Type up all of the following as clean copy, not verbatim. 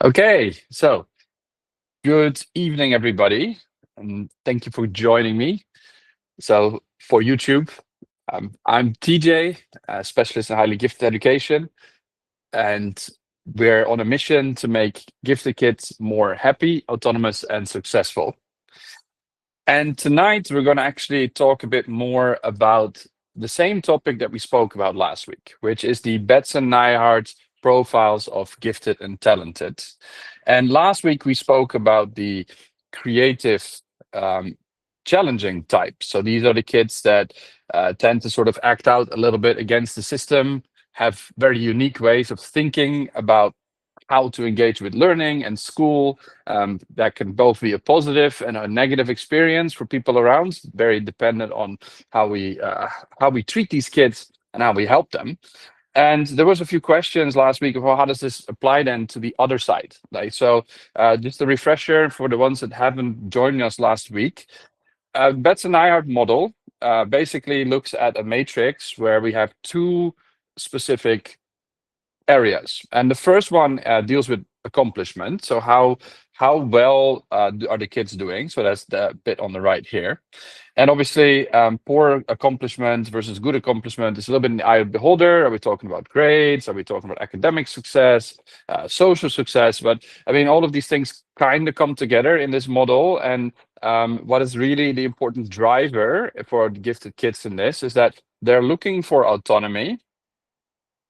Okay, so good evening, everybody, and thank you for joining me. So, for YouTube, I'm TJ, a specialist in highly gifted education, and we're on a mission to make gifted kids more happy, autonomous, and successful. And tonight, we're going to actually talk a bit more about the same topic that we spoke about last week, which is the Passend Neihart profiles of gifted and talented. And last week, we spoke about the creative, um, challenging type. So these are the kids that tend to sort of act out a little bit against the system, have very unique ways of thinking about how to engage with learning and school. That can both be a positive and a negative experience for people around, very dependent on how we treat these kids and how we help them. And there was a few questions last week of, well, how does this apply then to the other side? Like, so just a refresher for the ones that haven't joined us last week. Passend Neihart model basically looks at a matrix where we have two specific areas. And the first one deals with accomplishment. So how well are the kids doing? So that's the bit on the right here. And obviously, poor accomplishment versus good accomplishment is a little bit in the eye of the beholder. Are we talking about grades? Are we talking about academic success, social success? But I mean, all of these things kind of come together in this model. And what is really the important driver for gifted kids in this is that they're looking for autonomy,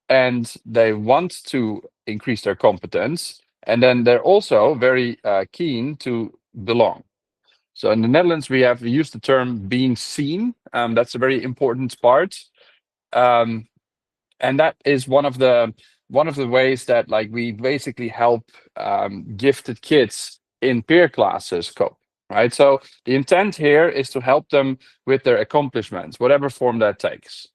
and they want to increase their competence. And then they're also very keen to belong. So in the Netherlands, we used the term being seen. That's a very important part. Um, and that is one of the ways that like we basically help gifted kids in peer classes cope. Right. So the intent here is to help them with their accomplishments, whatever form that takes.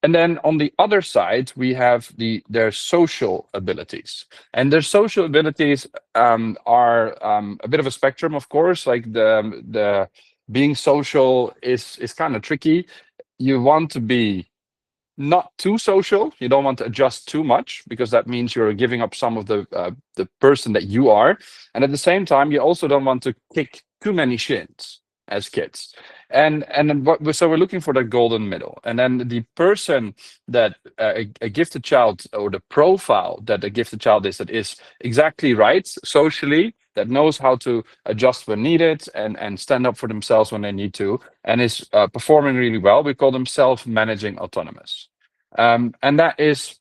And then on the other side, we have their social abilities. And their social abilities are a bit of a spectrum, of course. Like the being social is kind of tricky. You want to be not too social. You don't want to adjust too much, because that means you're giving up some of the person that you are. And at the same time, you also don't want to kick too many shins as kids. And then so we're looking for the golden middle. And then the person that a gifted child, or the profile that a gifted child is, that is exactly right socially, that knows how to adjust when needed and stand up for themselves when they need to, and is performing really well, we call them self-managing autonomous. And that is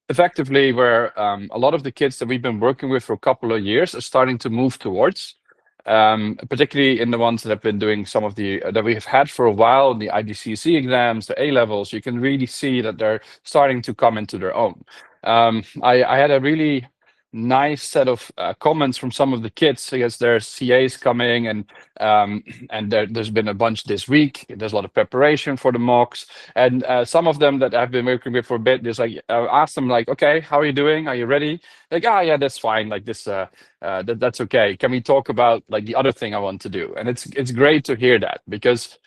effectively where a lot of the kids that we've been working with for a couple of years are starting to move towards, particularly in the ones that have been doing some of the that we have had for a while, the IGCSE exams, the A levels. You can really see that they're starting to come into their own. I had a really nice set of comments from some of the kids, because there's CAs coming, and there's been a bunch this week. There's a lot of preparation for the mocks, and some of them that I've been working with for a bit, just like ask them like, okay, how are you doing? Are you ready? Like, yeah, that's fine. Like this, that's okay. Can we talk about like the other thing I want to do? And it's great to hear that, because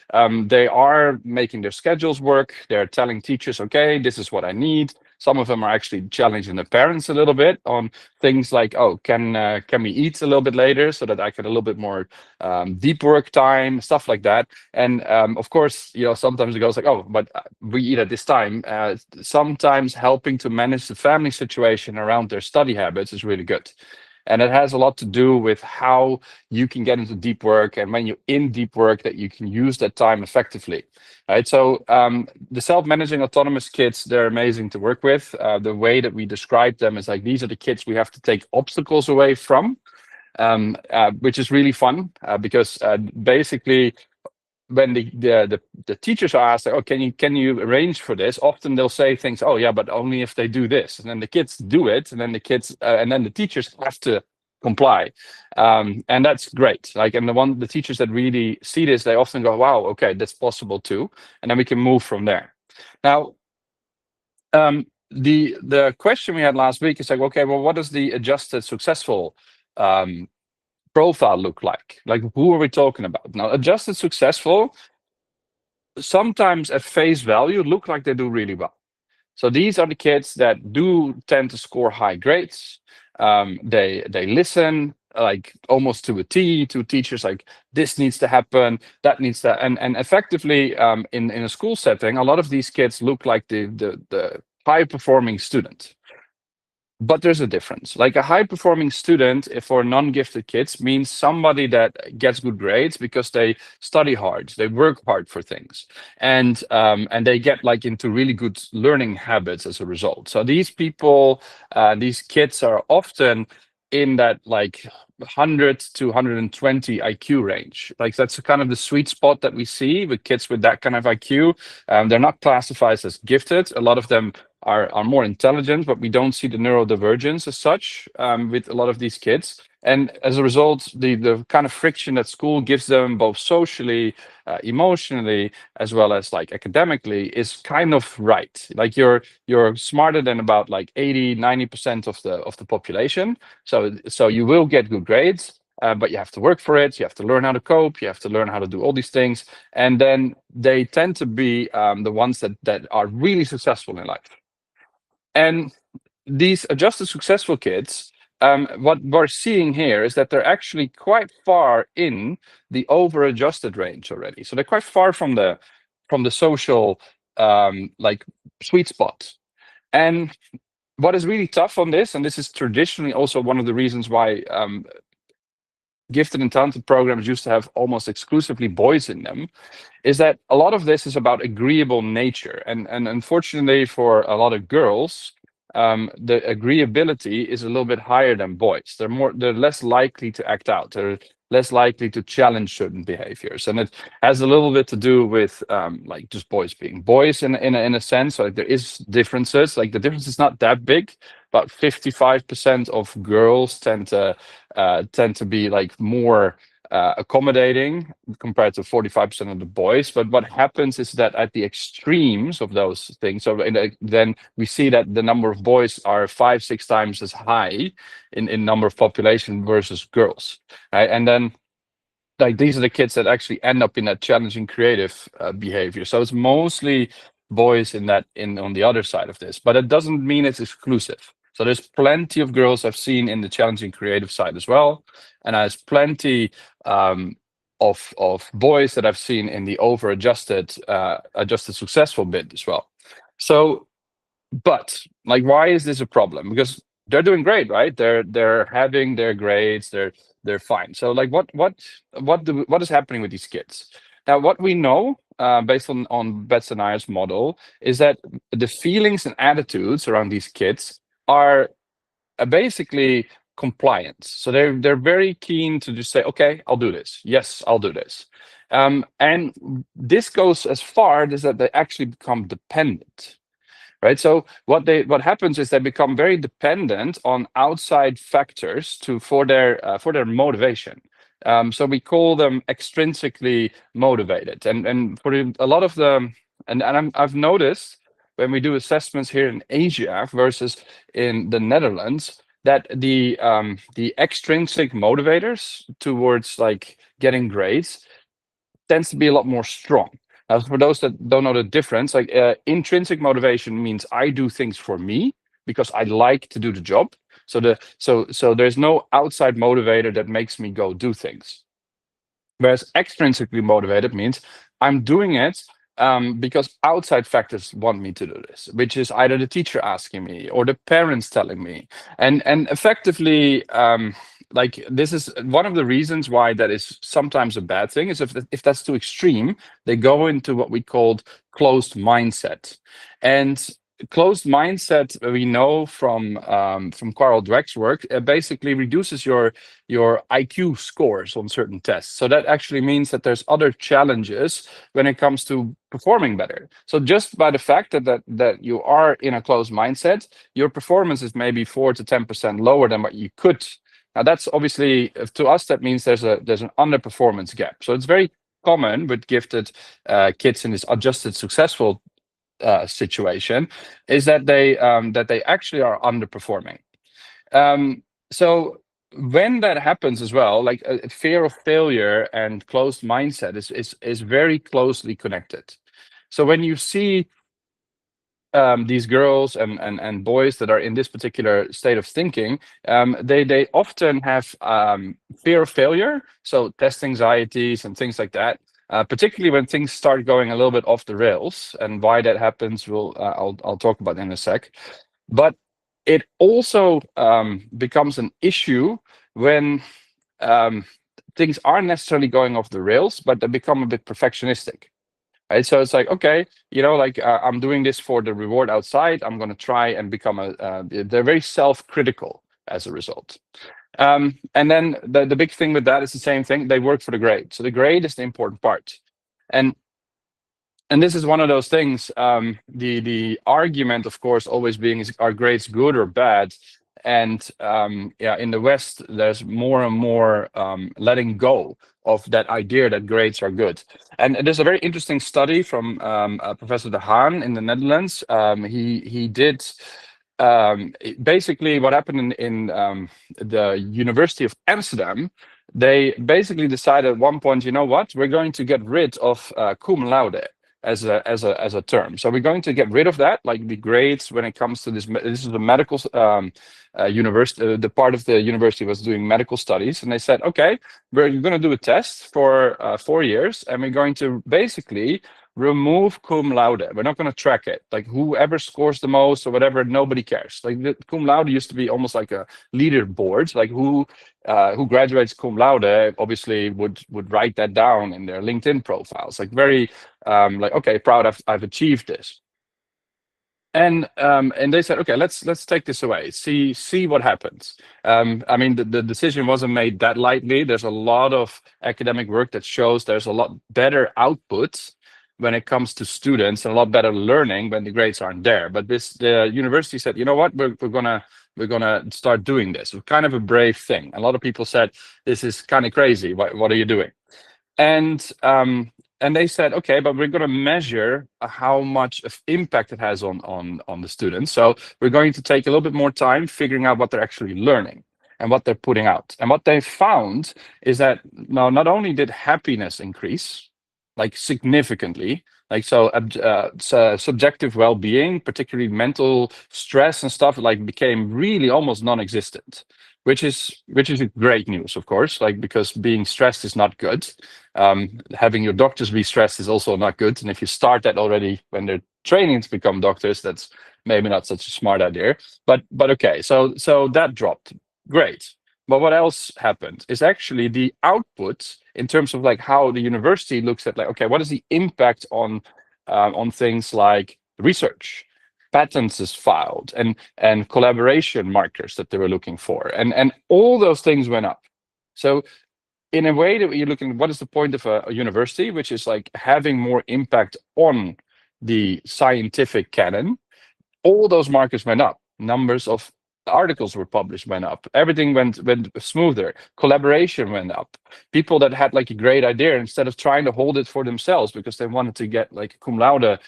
they are making their schedules work. They're telling teachers, okay, this is what I need. Some of them are actually challenging the parents a little bit on things like, oh, can we eat a little bit later so that I get a little bit more deep work time, stuff like that. And of course, sometimes it goes like, oh, but we eat at this time. Sometimes helping to manage the family situation around their study habits is really good. And it has a lot to do with how you can get into deep work, and when you're in deep work, that you can use that time effectively. Right. So the self-managing autonomous kids, they're amazing to work with. The way that we describe them is like, these are the kids we have to take obstacles away from, which is really fun, because basically, when the teachers are asked, like, oh, can you arrange for this? Often they'll say things, oh yeah, but only if they do this. And then the kids do it, and then the teachers have to comply. And that's great. Like, and the teachers that really see this, they often go, wow, okay, that's possible too. And then we can move from there. Now, the question we had last week is like, okay, well, what does the adjusted successful profile look like? Like, who are we talking about? Now, adjusted successful sometimes at face value look like they do really well. So these are the kids that do tend to score high grades. They listen like almost to a T to teachers, like this needs to happen, that needs to, and effectively in a school setting, a lot of these kids look like the high performing student. But there's a difference. Like a high-performing student for non-gifted kids means somebody that gets good grades because they study hard, they work hard for things, and they get like into really good learning habits as a result. So these people, these kids are often in that like 100 to 120 IQ range. Like that's kind of the sweet spot that we see with kids with that kind of IQ. They're not classified as gifted. A lot of them are more intelligent, but we don't see the neurodivergence as such with a lot of these kids. And as a result, the kind of friction that school gives them, both socially, emotionally, as well as like academically, is kind of right. Like you're smarter than about like 80-90% of the population, so you will get good grades. But you have to work for it. You have to learn how to cope. You have to learn how to do all these things, and then they tend to be the ones that are really successful in life. And these adjusted successful kids, what we're seeing here is that they're actually quite far in the over-adjusted range already. So they're quite far from the social like sweet spot. And what is really tough on this, and this is traditionally also one of the reasons why gifted and talented programs used to have almost exclusively boys in them, is that a lot of this is about agreeable nature. And unfortunately for a lot of girls, the agreeability is a little bit higher than boys. They're less likely to act out. They're less likely to challenge certain behaviors. And it has a little bit to do with like just boys being boys in a sense. So like there is differences. Like the difference is not that big. About 55% of girls tend to be like more accommodating compared to 45% of the boys. But what happens is that at the extremes of those things, so then we see that the number of boys are 5-6 times as high in number of population versus girls, right? And then like these are the kids that actually end up in that challenging creative behavior. So it's mostly boys on the other side of this, but it doesn't mean it's exclusive. So there's plenty of girls I've seen in the challenging creative side as well, and there's plenty of boys that I've seen in the over-adjusted, adjusted successful bit as well. So, but like, why is this a problem? Because they're doing great, right? They're having their grades, they're fine. So like, what is happening with these kids? Now, what we know, based on Betts and Neihart's model, is that the feelings and attitudes around these kids are basically compliance. So they're very keen to just say, okay, I'll do this. Yes, I'll do this. And this goes as far as that they actually become dependent. Right. So what happens is they become very dependent on outside factors for their motivation. So we call them extrinsically motivated. And for a lot of them, I've noticed when we do assessments here in Asia versus in the Netherlands, that the extrinsic motivators towards like getting grades tends to be a lot more strong. Now, for those that don't know the difference, like intrinsic motivation means I do things for me because I like to do the job. So there's no outside motivator that makes me go do things. Whereas extrinsically motivated means I'm doing it because outside factors want me to do this, which is either the teacher asking me or the parents telling me. And effectively, like this is one of the reasons why that is sometimes a bad thing, is if that's too extreme, they go into what we called closed mindset. And closed mindset, we know from Carl Dweck's work, basically reduces your IQ scores on certain tests. So that actually means that there's other challenges when it comes to performing better. So just by the fact that you are in a closed mindset, your performance is maybe 4 to 10% lower than what you could. Now that's obviously, to us, that means there's an underperformance gap. So it's very common with gifted kids in this adjusted successful situation, is that they actually are underperforming. So when that happens as well, like fear of failure and closed mindset is very closely connected. So when you see these girls and boys that are in this particular state of thinking, they often have fear of failure, so test anxieties and things like that. Particularly when things start going a little bit off the rails, and why that happens, I'll talk about in a sec. But it also becomes an issue when um, things aren't necessarily going off the rails, but they become a bit perfectionistic. Right, so it's like, okay, like I'm doing this for the reward outside. I'm going to try and become they're very self-critical as a result. And then the big thing with that is the same thing. They work for the grade. So the grade is the important part. And this is one of those things. The argument, of course, always being, is are grades good or bad? And yeah, in the West, there's more and more letting go of that idea that grades are good. And there's a very interesting study from Professor De Haan in the Netherlands. He did basically what happened in the University of Amsterdam. They basically decided at one point, you know what, we're going to get rid of cum laude as a term. So we're going to get rid of that, like the grades when it comes to this. This is the medical university. The part of the university was doing medical studies, and they said, okay, we're going to do a test for 4 years, and we're going to basically remove cum laude. We're not going to track it. Like whoever scores the most or whatever, nobody cares. Like the cum laude used to be almost like a leaderboard. Like who graduates cum laude obviously would write that down in their LinkedIn profiles. Like very like, okay, proud I've achieved this. And they said, okay, let's take this away. See what happens. I mean, the decision wasn't made that lightly. There's a lot of academic work that shows there's a lot better outputs when it comes to students, and a lot better learning when the grades aren't there. But the university said, you know what, we're gonna start doing this. It's kind of a brave thing. A lot of people said, this is kind of crazy. What are you doing? And they said, okay, but we're going to measure how much of impact it has on the students. So we're going to take a little bit more time figuring out what they're actually learning and what they're putting out. And what they found is that now not only did happiness increase, like significantly, like so subjective well-being, particularly mental stress and stuff, like became really almost non-existent, which is great news, of course, like because being stressed is not good. Having your doctors be stressed is also not good. And if you start that already when they're training to become doctors, that's maybe not such a smart idea. But okay, so that dropped. Great. But what else happened is actually the output in terms of like how the university looks at, like, okay, what is the impact on things like research, patents is filed, and collaboration markers that they were looking for, and all those things went up. So in a way that you're looking, what is the point of a university, which is like having more impact on the scientific canon? All those markers went up. Numbers of articles were published went up. Everything went smoother. Collaboration went up. People that had like a great idea, instead of trying to hold it for themselves because they wanted to get like cum laude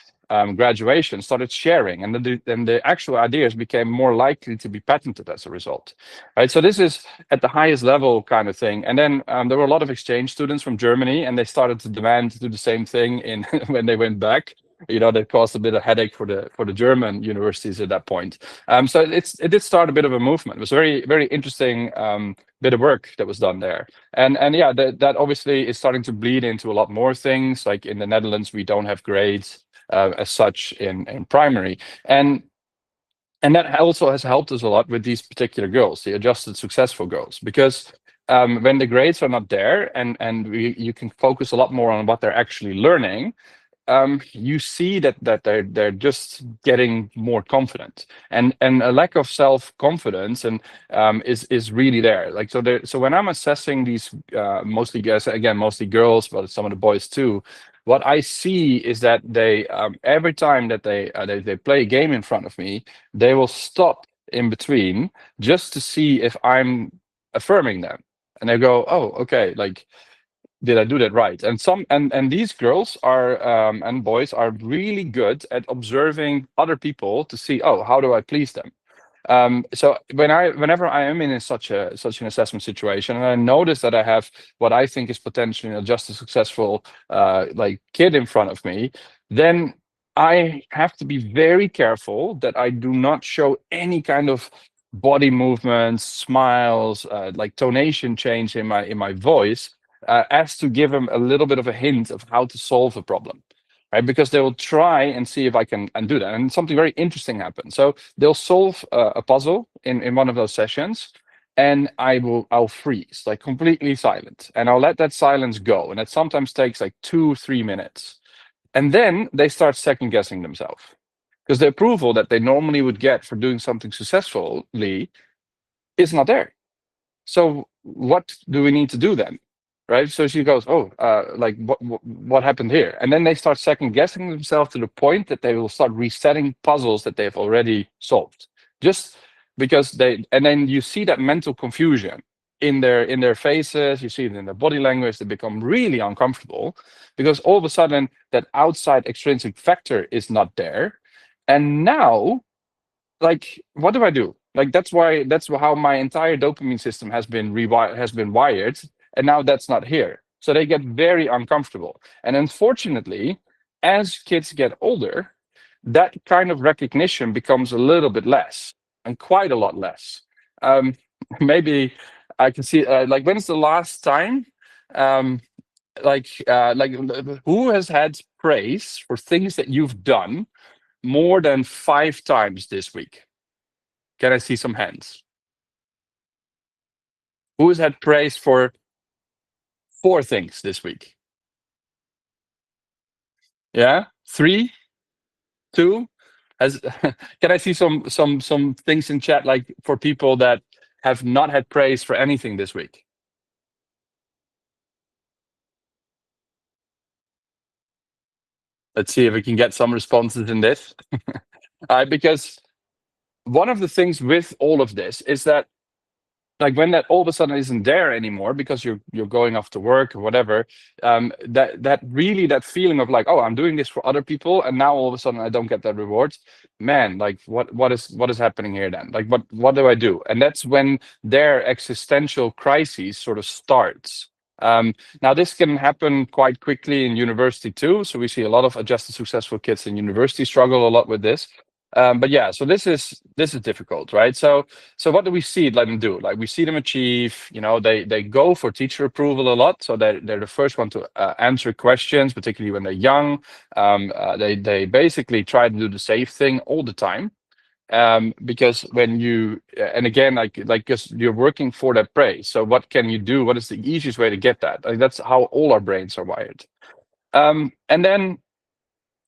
graduation, started sharing, and then the actual ideas became more likely to be patented as a result. Right. So this is at the highest level kind of thing. And then there were a lot of exchange students from Germany, and they started to demand to do the same thing in when they went back. That caused a bit of headache for the German universities at that point. So it did start a bit of a movement. It was a very, very interesting bit of work that was done there. And yeah, that obviously is starting to bleed into a lot more things. Like in the Netherlands, we don't have grades as such in primary. And that also has helped us a lot with these particular goals, the adjusted successful goals, because when the grades are not there and you can focus a lot more on what they're actually learning, you see that they're just getting more confident, and a lack of self-confidence and is really there. Like so when I'm assessing these mostly girls, but some of the boys too, what I see is that they every time that they play a game in front of me, they will stop in between just to see if I'm affirming them, and they go, oh, okay, like, did I do that right? And these girls are and boys are really good at observing other people to see, oh, how do I please them? So whenever I am in such an assessment situation, and I notice that I have what I think is potentially just a successful like kid in front of me, then I have to be very careful that I do not show any kind of body movements, smiles, like tonation change in my voice, as to give them a little bit of a hint of how to solve a problem. Right, because they will try and see if I can and do that, and something very interesting happens. So they'll solve a puzzle in one of those sessions, and I'll freeze, like completely silent, and I'll let that silence go, and it sometimes takes like 2-3 minutes, and then they start second guessing themselves, because the approval that they normally would get for doing something successfully is not there. So what do we need to do then? Right. So she goes, oh, like what happened here? And then they start second guessing themselves to the point that they will start resetting puzzles that they've already solved, just because and then you see that mental confusion in their faces, you see it in their body language. They become really uncomfortable because all of a sudden that outside extrinsic factor is not there. And now, like, what do I do? Like, that's how my entire dopamine system has been wired, and now that's not here. So they get very uncomfortable. And unfortunately, as kids get older, that kind of recognition becomes a little bit less, and quite a lot less. Um, maybe I can see, like, when is the last time, um, like, who has had praise for things that you've done more than 5 times this week? Can I see some hands? Who has had praise for 4 things this week? Yeah, 3, 2. Has can I see some things in chat, like for people that have not had praise for anything this week? Let's see if we can get some responses in this. Because one of the things with all of this is that, like, when that all of a sudden isn't there anymore because you're going off to work or whatever, that really, that feeling of like, oh, I'm doing this for other people, and now all of a sudden I don't get that reward. Man, like, what is happening here then? Like, what do I do? And that's when their existential crises sort of starts. Now this can happen quite quickly in university too. So we see a lot of adjusted successful kids in university struggle a lot with this. But yeah, so this is difficult, right? So what do we see them do? Like, we see them achieve, they go for teacher approval a lot. So they're the first one to answer questions, particularly when they're young. They basically try to do the safe thing all the time. Because when you, and again, like, because you're working for that praise. So what can you do? What is the easiest way to get that? Like, that's how all our brains are wired. And then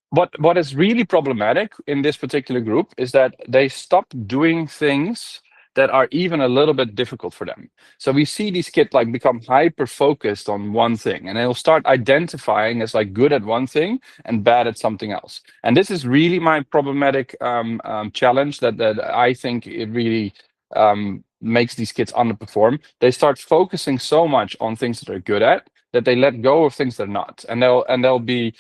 what is really problematic in this particular group is that they stop doing things that are even a little bit difficult for them. So we see these kids like become hyper focused on one thing, and they'll start identifying as like good at one thing and bad at something else. And this is really my problematic challenge that I think it really makes these kids underperform. They start focusing so much on things that they're good at that they let go of things they're not, and they'll be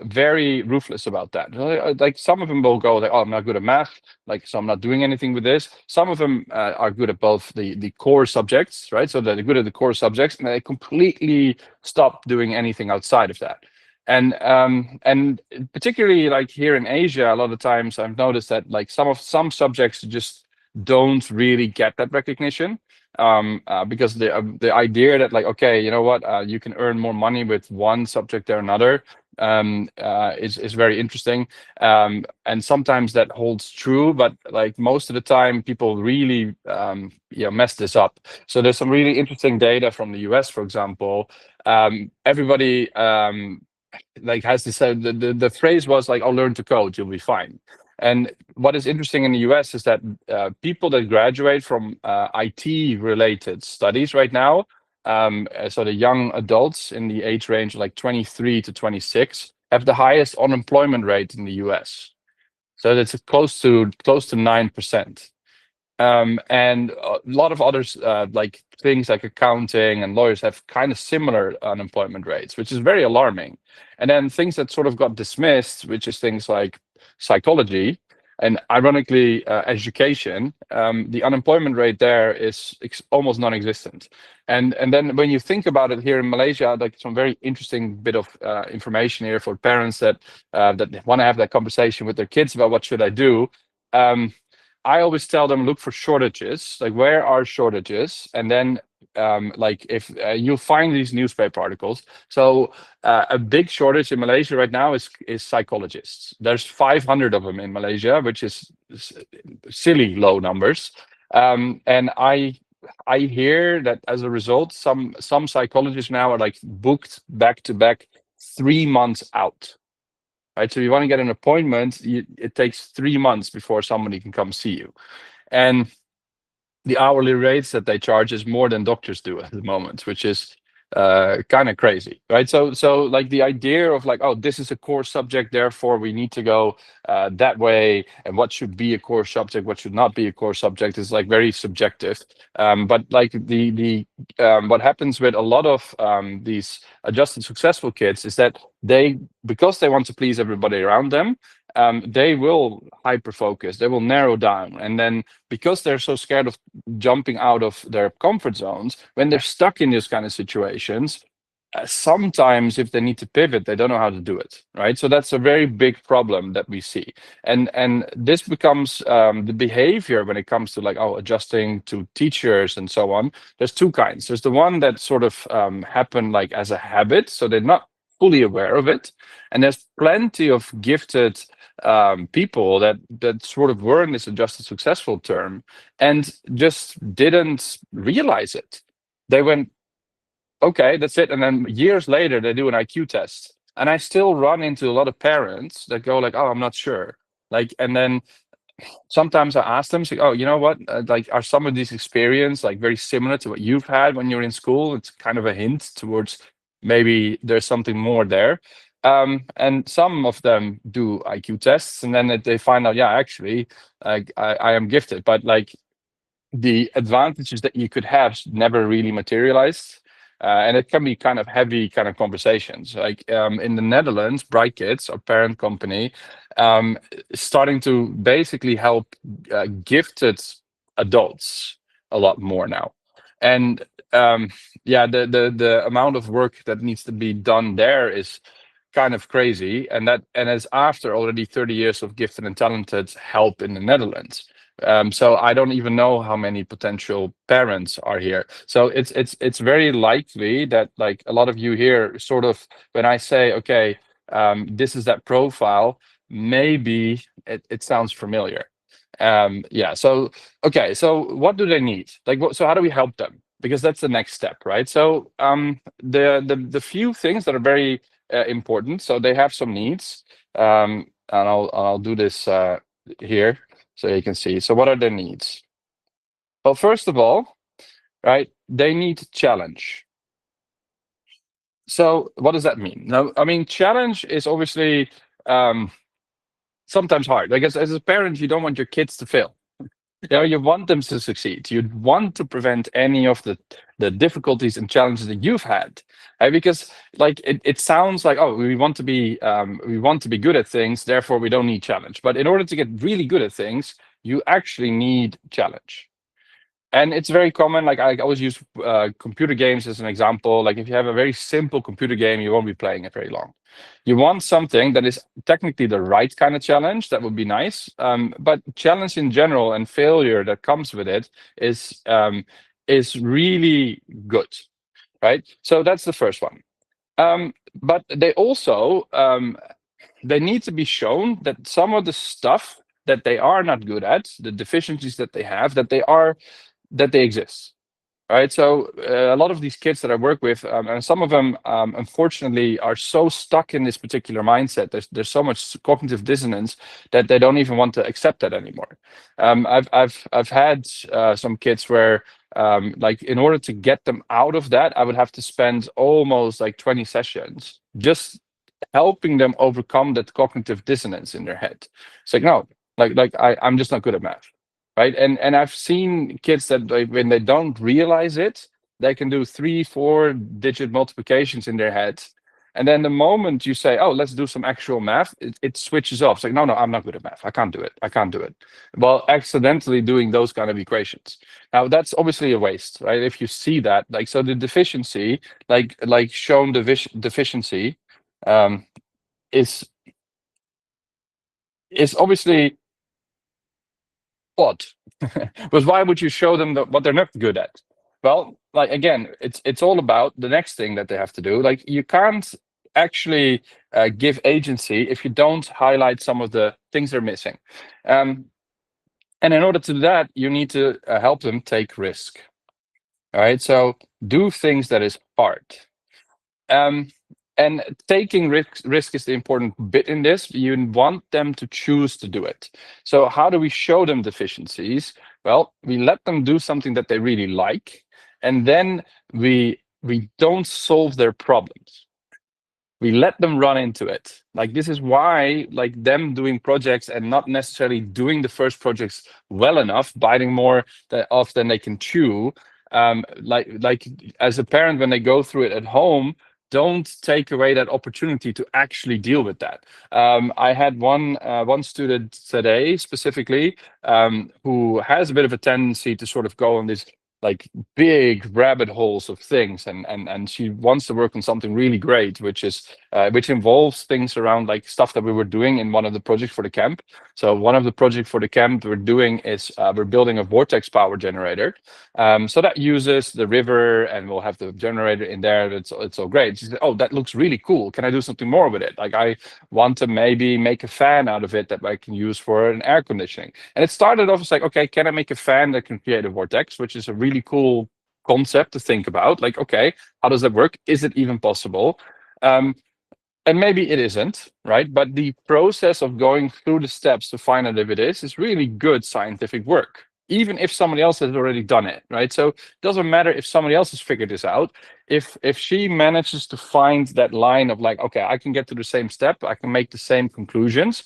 very ruthless about that. Like, some of them will go like, oh, I'm not good at math, like, so I'm not doing anything with this. Some of them are good at both the core subjects, right? So they're good at the core subjects, and they completely stop doing anything outside of that. And particularly like here in Asia, a lot of times I've noticed that like some subjects just don't really get that recognition, because the idea that, like, okay, you know what, you can earn more money with one subject or another, is very interesting, and sometimes that holds true, but like most of the time people really mess this up. So there's some really interesting data from the US, for example. Everybody like has this, the phrase was like, I'll learn to code, you'll be fine. And what is interesting in the US is that people that graduate from IT related studies right now, so the young adults in the age range like 23 to 26, have the highest unemployment rate in the US. So that's close to 9%. And a lot of others, like things like accounting and lawyers, have kind of similar unemployment rates, which is very alarming. And then things that sort of got dismissed, which is things like psychology, And ironically, education, the unemployment rate there is almost non-existent. And then when you think about it here in Malaysia, like some very interesting bit of information here for parents that want to have that conversation with their kids about what should I do. I always tell them, look for shortages, like where are shortages, and then like if you'll find these newspaper articles. So a big shortage in Malaysia right now is psychologists. There's 500 of them in Malaysia, which is silly low numbers. And I hear that as a result, some psychologists now are like booked back to back 3 months out. Right, so you want to get an appointment, it takes 3 months before somebody can come see you, and the hourly rates that they charge is more than doctors do at the moment, which is kind of crazy, right? So like the idea of like, oh, this is a core subject, therefore we need to go that way, and what should be a core subject, what should not be a core subject is like very subjective. But like the what happens with a lot of these adjusted successful kids is that because they want to please everybody around them, they will hyper focus, they will narrow down, and then because they're so scared of jumping out of their comfort zones, when they're stuck in these kind of situations, sometimes if they need to pivot, they don't know how to do it, right? So that's a very big problem that we see, and this becomes the behavior when it comes to like, oh, adjusting to teachers and so on. There's two kinds. There's the one that sort of happen like as a habit, so they're not fully aware of it, and there's plenty of gifted people that sort of were in this adjusted successful term and just didn't realize it. They went, okay, that's it. And then years later, they do an IQ test. And I still run into a lot of parents that go like, oh, I'm not sure. Like, and then sometimes I ask them, like, oh, you know what? Like, are some of these experiences like very similar to what you've had when you're in school? It's kind of a hint towards maybe there's something more there. And some of them do IQ tests, and then they find out, yeah, actually, like I am gifted, but like the advantages that you could have never really materialized. And it can be kind of heavy kind of conversations. Like in the Netherlands, BrightKids, our parent company, is starting to basically help gifted adults a lot more now. And yeah, the amount of work that needs to be done there is kind of crazy, and it's after already 30 years of gifted and talented help in the Netherlands. So I don't even know how many potential parents are here. So it's very likely that like a lot of you here sort of, when I say, okay, this is that profile, maybe it sounds familiar. Yeah, so okay, so what do they need? Like so how do we help them? Because that's the next step, right? So the few things that are very important, so they have some needs, and I'll do this here so you can see. So what are their needs? Well, first of all, right, they need challenge. So what does that mean? Now, I mean, challenge is obviously sometimes hard. Like as a parent, you don't want your kids to fail. You know, you want them to succeed. You want to prevent any of the difficulties and challenges that you've had, right? Because like it sounds like, oh, we want to be good at things, therefore we don't need challenge. But in order to get really good at things, you actually need challenge. And it's very common. Like I always use computer games as an example. Like if you have a very simple computer game, you won't be playing it very long. You want something that is technically the right kind of challenge. That would be nice. But challenge in general and failure that comes with it is really good, right? So that's the first one. But they also they need to be shown that some of the stuff that they are not good at, the deficiencies that they have, that they exist. Right. So a lot of these kids that I work with, and some of them, unfortunately, are so stuck in this particular mindset. There's so much cognitive dissonance that they don't even want to accept that anymore. I've had some kids where, like, in order to get them out of that, I would have to spend almost like 20 sessions just helping them overcome that cognitive dissonance in their head. It's like, no, I'm just not good at math. Right. And I've seen kids that when they don't realize it, they can do 3-4 digit multiplications in their head. And then the moment you say, oh, let's do some actual math, it switches off. It's like, no, I'm not good at math. I can't do it. I can't do it. Well, accidentally doing those kind of equations. Now, that's obviously a waste, right? If you see that, like, so the deficiency, like shown deficiency, is obviously odd. Because why would you show them what they're not good at? Well, like again, it's all about the next thing that they have to do. Like you can't actually give agency if you don't highlight some of the things they're missing. And in order to do that, you need to help them take risk. All right, so do things that is hard. And taking risk is the important bit in this. You want them to choose to do it. So how do we show them deficiencies? Well, we let them do something that they really like, and then we don't solve their problems. We let them run into it. Like this is why, like them doing projects and not necessarily doing the first projects well enough, biting more off than they can chew. Like as a parent, when they go through it at home, don't take away that opportunity to actually deal with that. I had one student today specifically who has a bit of a tendency to sort of go on this like big rabbit holes of things, and she wants to work on something really great, which involves things around like stuff that we were doing in one of the projects for the camp. So one of the projects for the camp we're doing is we're building a vortex power generator. So that uses the river, and we'll have the generator in there. It's all great. She said, oh, that looks really cool. Can I do something more with it? Like I want to maybe make a fan out of it that I can use for an air conditioning. And it started off as like, okay, can I make a fan that can create a vortex, which is a really cool concept to think about. Like, okay, how does that work? Is it even possible? And maybe it isn't, right? But the process of going through the steps to find out if it is really good scientific work, even if somebody else has already done it, right? So it doesn't matter if somebody else has figured this out. If she manages to find that line of like, okay, I can get to the same step, I can make the same conclusions,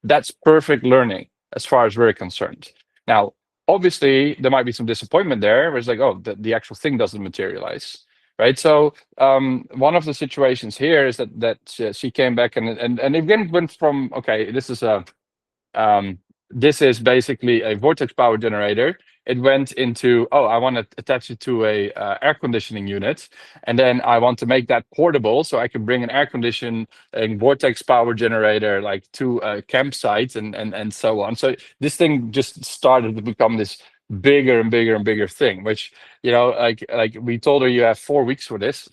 that's perfect learning as far as we're concerned. Now, obviously, there might be some disappointment there, where it's like, oh, the actual thing doesn't materialize. Right, so one of the situations here is that she came back and again went from, okay, this is basically a vortex power generator. It went into, oh, I want to attach it to a air conditioning unit, and then I want to make that portable so I can bring an air conditioning vortex power generator like to a campsite and so on. So this thing just started to become this bigger and bigger and bigger thing, which, you know, like we told her you have 4 weeks for this,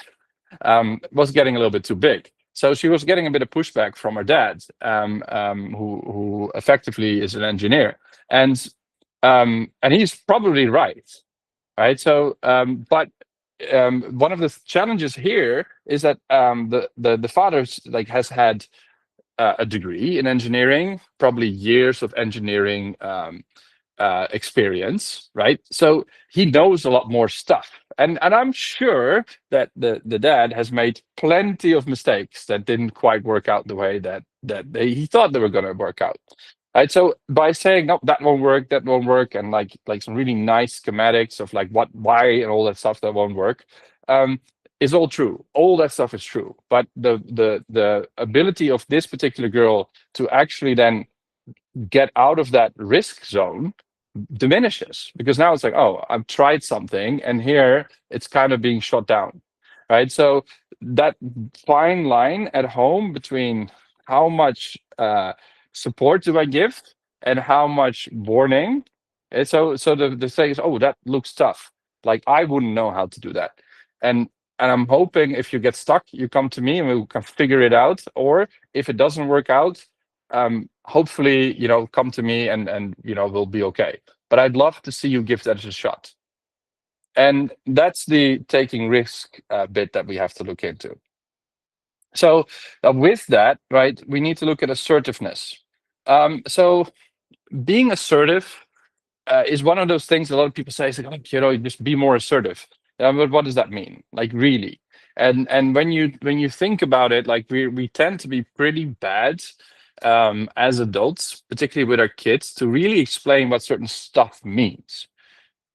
was getting a little bit too big. So she was getting a bit of pushback from her dad, who effectively is an engineer, and he's probably right. So, but one of the challenges here is that the father like has had a degree in engineering, probably years of engineering experience, right? So he knows a lot more stuff, and I'm sure that the dad has made plenty of mistakes that didn't quite work out the way that he thought they were going to work out. Right, so by saying no, that won't work, and like some really nice schematics of like why, and all that stuff that won't work, is all true. All that stuff is true, but the ability of this particular girl to actually then get out of that risk zone diminishes, because now it's like, oh, I've tried something and here it's kind of being shot down, right? So that fine line at home between how much support do I give and how much warning. And so the thing is, oh, that looks tough, like I wouldn't know how to do that. And I'm hoping if you get stuck, you come to me and we can figure it out. Or if it doesn't work out, hopefully, come to me and we'll be okay. But I'd love to see you give that a shot. And that's the taking risk bit that we have to look into. So with that, right, we need to look at assertiveness. So being assertive is one of those things a lot of people say, is like, just be more assertive. But what does that mean? Like, really? And when you think about it, like we tend to be pretty bad as adults, particularly with our kids, to really explain what certain stuff means.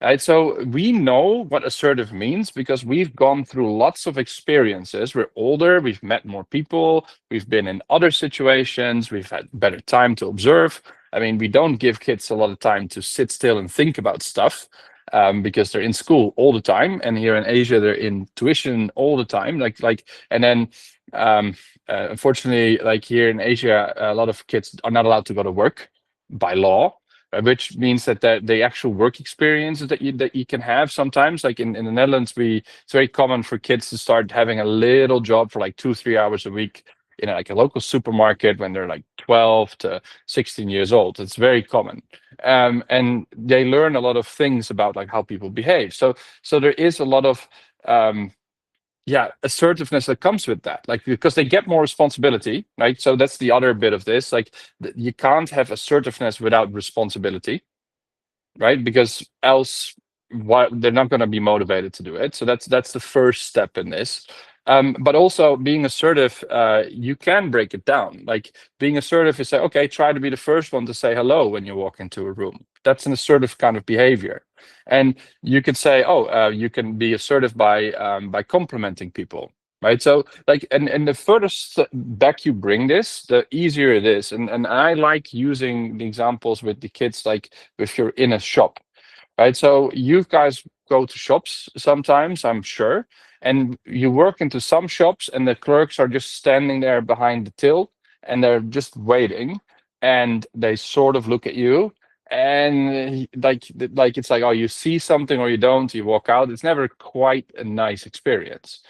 right? So we know what assertive means because we've gone through lots of experiences. We're older, we've met more people, we've been in other situations, we've had better time to observe. I mean, we don't give kids a lot of time to sit still and think about stuff, because they're in school all the time, and here in Asia they're in tuition all the time. And then um, unfortunately, like here in Asia, a lot of kids are not allowed to go to work by law, which means that the actual work experience that you can have sometimes, like in the Netherlands, it's very common for kids to start having a little job for like 2-3 hours a week in like a local supermarket when they're like 12 to 16 years old. It's very common. And they learn a lot of things about like how people behave. So there is a lot of assertiveness that comes with that, like because they get more responsibility, right? So that's the other bit of this. Like you can't have assertiveness without responsibility, right? Because else, they're not going to be motivated to do it. So that's the first step in this. But also being assertive, you can break it down. Like being assertive is say, okay, try to be the first one to say hello when you walk into a room. That's an assertive kind of behavior. And you could say, you can be assertive by complimenting people, right? So like, and the further back you bring this, the easier it is. And I like using the examples with the kids, like if you're in a shop, right? So you guys go to shops sometimes, I'm sure, and you work into some shops and the clerks are just standing there behind the till and they're just waiting, and they sort of look at you, and like it's like, oh, you see something or you don't, you walk out. It's never quite a nice experience.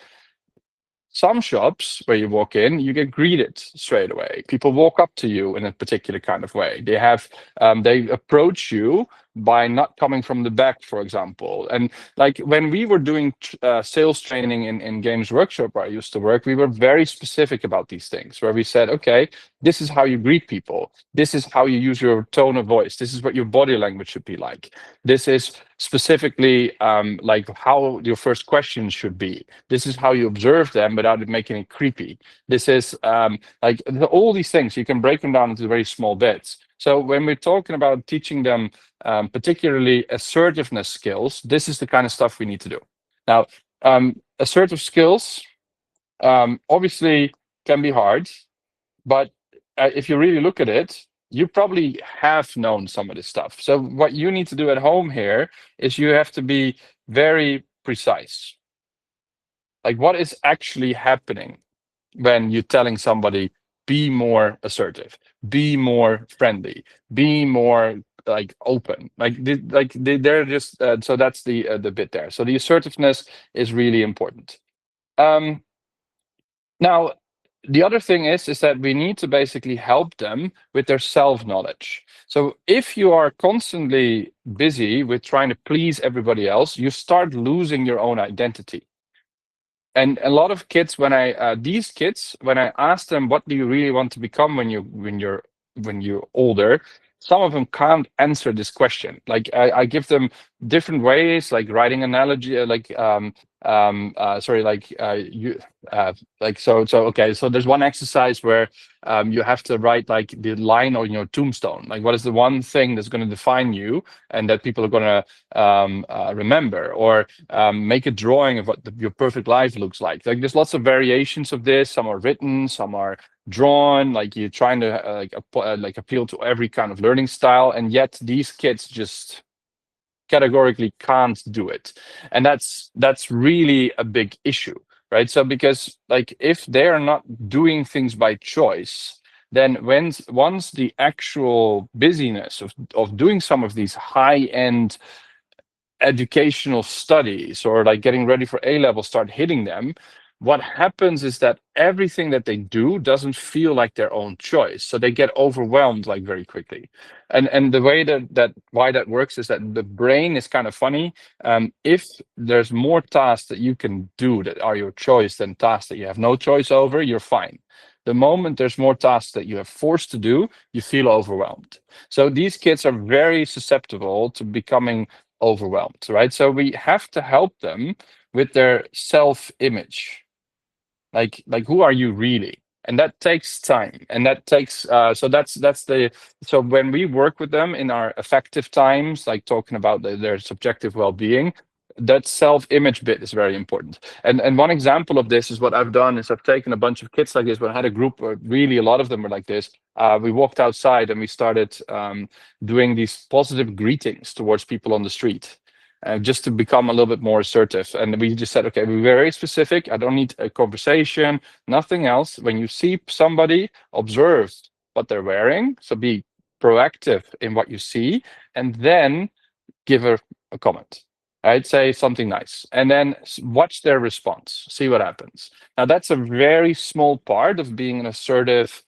Some shops where you walk in, you get greeted straight away. People walk up to you in a particular kind of way. They approach you by not coming from the back, for example. And like when we were doing sales training in Games Workshop where I used to work, we were very specific about these things, where we said, okay, this is how you greet people. This is how you use your tone of voice. This is what your body language should be like. This is specifically like how your first questions should be. This is how you observe them without it making it creepy. This is like all these things, you can break them down into very small bits. So when we're talking about teaching them particularly assertiveness skills, this is the kind of stuff we need to do. Now, assertive skills obviously can be hard, but if you really look at it, you probably have known some of this stuff. So what you need to do at home here is you have to be very precise. Like what is actually happening when you're telling somebody, be more assertive, be more friendly, be more like open. They're just so that's the bit there. So the assertiveness is really important. Now, the other thing is that we need to basically help them with their self-knowledge. So if you are constantly busy with trying to please everybody else, you start losing your own identity. And a lot of kids, when I ask them, what do you really want to become when you're older, some of them can't answer this question. Like I give them different ways, like writing analogy, okay. So there's one exercise where you have to write like the line on your tombstone. Like what is the one thing that's going to define you and that people are going to remember, or make a drawing of what your perfect life looks like. Like there's lots of variations of this. Some are written, some are drawn. Like you're trying to appeal to every kind of learning style, and yet these kids just categorically can't do it, and that's really a big issue, right? So because like if they are not doing things by choice, then once the actual busyness of doing some of these high-end educational studies or like getting ready for A-level start hitting them, what happens is that everything that they do doesn't feel like their own choice. So they get overwhelmed like very quickly. And the way why that works is that the brain is kind of funny. If there's more tasks that you can do that are your choice than tasks that you have no choice over, you're fine. The moment there's more tasks that you are forced to do, you feel overwhelmed. So these kids are very susceptible to becoming overwhelmed, right? So we have to help them with their self-image. Like who are you really? and that takes time, and that takes so when we work with them in our effective times, like talking about their subjective well-being, that self-image bit is very important. And one example of this is what I've done is I've taken a bunch of kids like this, but I had a group where really a lot of them were like this. We walked outside and we started doing these positive greetings towards people on the street, just to become a little bit more assertive. And we just said, okay, we're very specific. I don't need a conversation, nothing else. When you see somebody, observe what they're wearing. So be proactive in what you see, and then give a comment. I'd say something nice, and then watch their response, see what happens. Now, that's a very small part of being an assertive,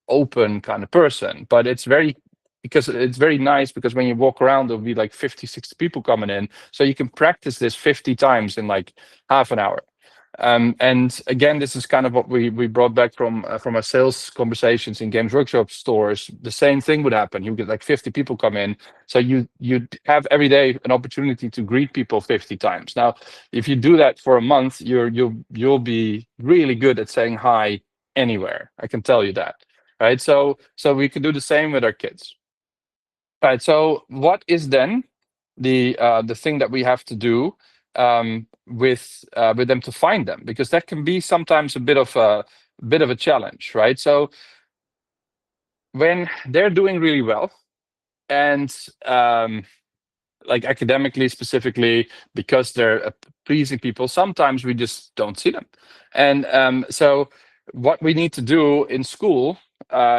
open kind of person, but it's very because it's very nice because when you walk around, there'll be like 50, 60 people coming in. So you can practice this 50 times in like half an hour. And again, this is kind of what we brought back from our sales conversations in Games Workshop stores. The same thing would happen. You get like 50 people come in, so you have every day an opportunity to greet people 50 times. Now, if you do that for a month, you'll be really good at saying hi anywhere. I can tell you that, right? So we can do the same with our kids. Right. So what is then the thing that we have to do with them to find them? Because that can be sometimes a bit of a challenge, right? So when they're doing really well and like academically specifically, because they're pleasing people, sometimes we just don't see them. And so what we need to do in school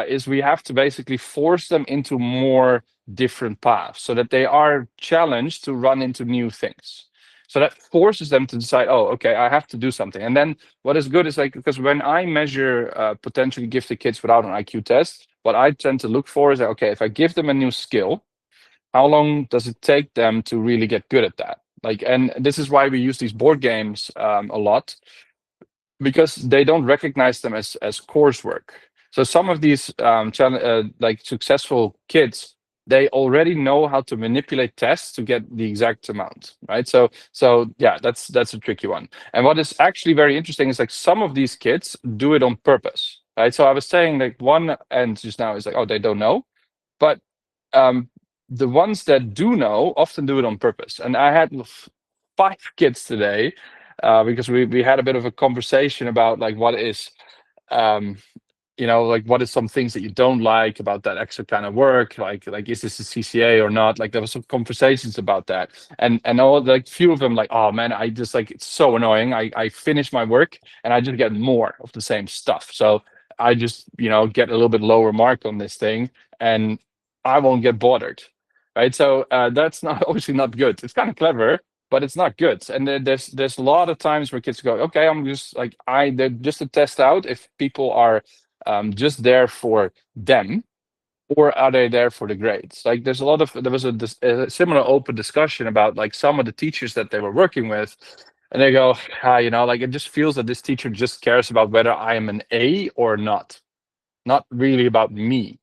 is we have to basically force them into more different paths so that they are challenged to run into new things. So that forces them to decide, oh, okay, I have to do something. And then what is good is like, because when I measure potentially gifted kids without an IQ test, what I tend to look for is, okay, if I give them a new skill, how long does it take them to really get good at that? Like, and this is why we use these board games a lot, because they don't recognize them as coursework. So some of these like successful kids, they already know how to manipulate tests to get the exact amount, right? So yeah, that's a tricky one. And what is actually very interesting is like some of these kids do it on purpose, right? So I was saying like one end just now is like, oh, they don't know, but the ones that do know often do it on purpose. And I had 5 kids today because we had a bit of a conversation about like what is like what is some things that you don't like about that extra kind of work, like is this a CCA or not? Like there was some conversations about that, and all like few of them like, oh man, I just like it's so annoying. I finish my work and I just get more of the same stuff. So I just get a little bit lower mark on this thing, and I won't get bothered, right? So that's not obviously not good. It's kind of clever, but it's not good. And there's a lot of times where kids go, okay, I'm just like they're just to test out if people are just there for them, or are they there for the grades? Like there was a similar open discussion about like some of the teachers that they were working with, and they go, like it just feels that this teacher just cares about whether I am an A or not really about me.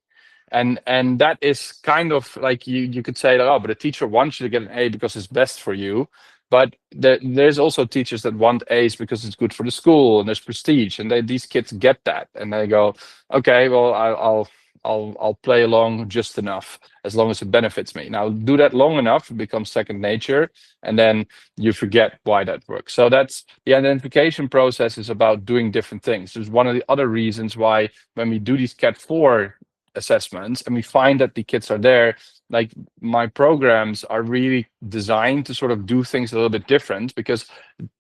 And that is kind of like you could say, like, oh, but the teacher wants you to get an A because it's best for you. But there's also teachers that want A's because it's good for the school and there's prestige, and these kids get that, and they go, okay, well, I'll play along just enough as long as it benefits me. Now, do that long enough, it becomes second nature, and then you forget why that works. So that's the identification process is about doing different things. There's one of the other reasons why when we do these CAT4 assessments and we find that the kids are there, like my programs are really designed to sort of do things a little bit different, because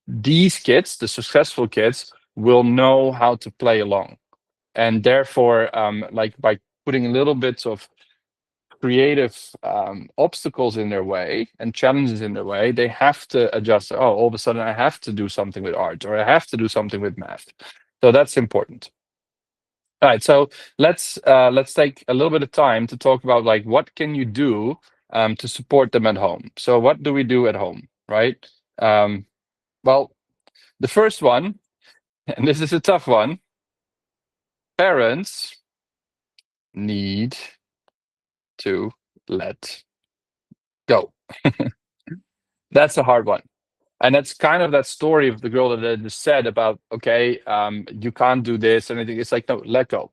these kids, the successful kids, will know how to play along, and therefore like by putting a little bit of creative obstacles in their way and challenges in their way, they have to adjust. Oh, all of a sudden I have to do something with art, or I have to do something with math. So that's important. All right, so let's take a little bit of time to talk about like what can you do to support them at home. So what do we do at home, right? Well, the first one, and this is a tough one, parents need to let go. That's a hard one. And that's kind of that story of the girl that I just said about, okay, you can't do this and anything. It's like, no, let go.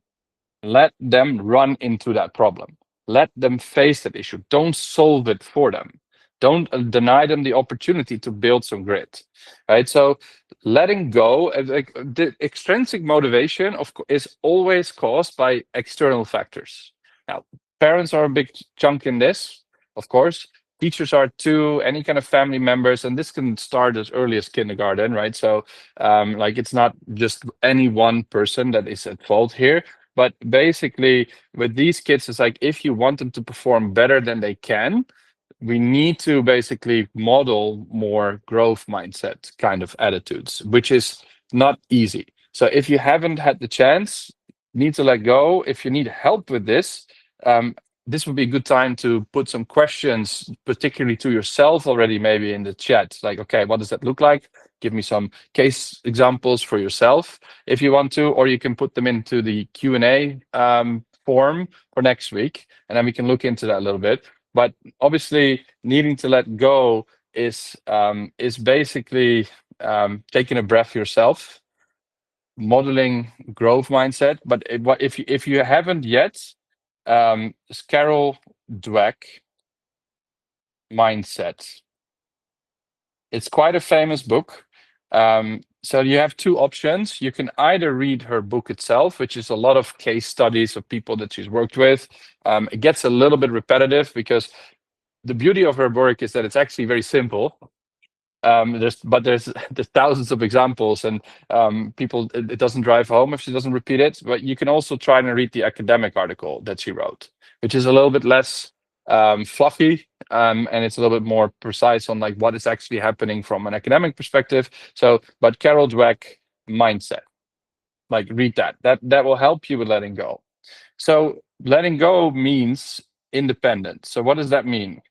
Let them run into that problem. Let them face that issue. Don't solve it for them. Don't deny them the opportunity to build some grit, right? So letting go, like the extrinsic motivation is always caused by external factors. Now, parents are a big chunk in this, of course. Teachers are too, any kind of family members, and this can start as early as kindergarten, right? So, like, it's not just any one person that is at fault here. But basically, with these kids, it's like if you want them to perform better than they can, we need to basically model more growth mindset kind of attitudes, which is not easy. So if you haven't had the chance, need to let go. If you need help with um, this would be a good time to put some questions, particularly to yourself already, maybe in the chat. Like, okay, what does that look like? Give me some case examples for yourself if you want to, or you can put them into the Q&A form for next week, and then we can look into that a little bit. But obviously, needing to let go is basically taking a breath yourself, modeling growth mindset. But if you haven't yet, Carol Dweck Mindset. It's quite a famous book. So you have two options. You can either read her book itself, which is a lot of case studies of people that she's worked with. It gets a little bit repetitive because the beauty of her work is that it's actually very simple. There's thousands of examples, and people, it doesn't drive home if she doesn't repeat it. But you can also try and read the academic article that she wrote, which is a little bit less fluffy, and it's a little bit more precise on like what is actually happening from an academic perspective. So, but Carol Dweck Mindset, like read that. That will help you with letting go. So letting go means independence. So what does that mean?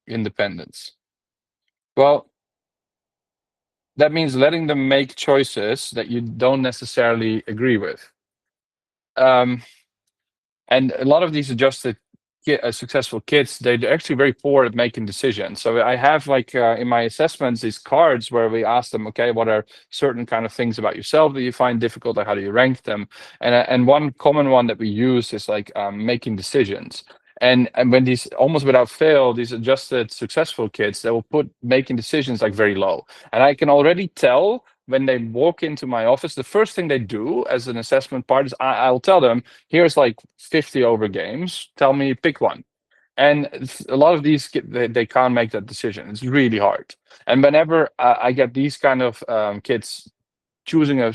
Independence. Well, that means letting them make choices that you don't necessarily agree with. And a lot of these adjusted successful kids, they're actually very poor at making decisions. So I have like in my assessments these cards where we ask them, okay, what are certain kind of things about yourself that you find difficult, or how do you rank them? And one common one that we use is like making decisions. And when these, almost without fail, these adjusted successful kids, they will put making decisions like very low. And I can already tell when they walk into my office, the first thing they do as an assessment part is I'll tell them, here's like 50 over games, tell me, pick one. And a lot of these, they can't make that decision. It's really hard. And whenever I get these kind of kids choosing a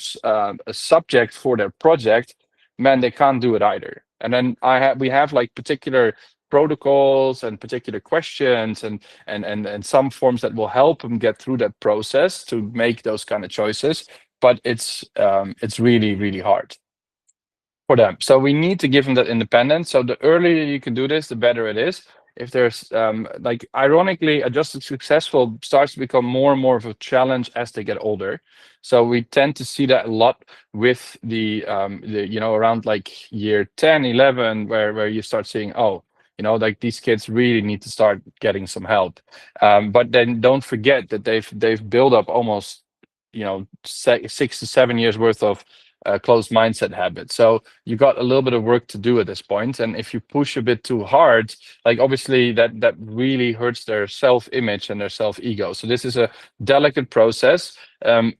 subject for their project, man, they can't do it either. And then we have like particular protocols and particular questions and some forms that will help them get through that process to make those kind of choices. But it's really, really hard for them. So we need to give them that independence. So the earlier you can do this, the better it is. If there's like, ironically, adjusted successful starts to become more and more of a challenge as they get older. So we tend to see that a lot with the around like year 10, 11, where you start seeing, oh, like these kids really need to start getting some help. But then don't forget that they've built up almost 6 to 7 years worth of closed mindset habits. So you got a little bit of work to do at this point. And if you push a bit too hard, like obviously that really hurts their self-image and their self-ego. So this is a delicate process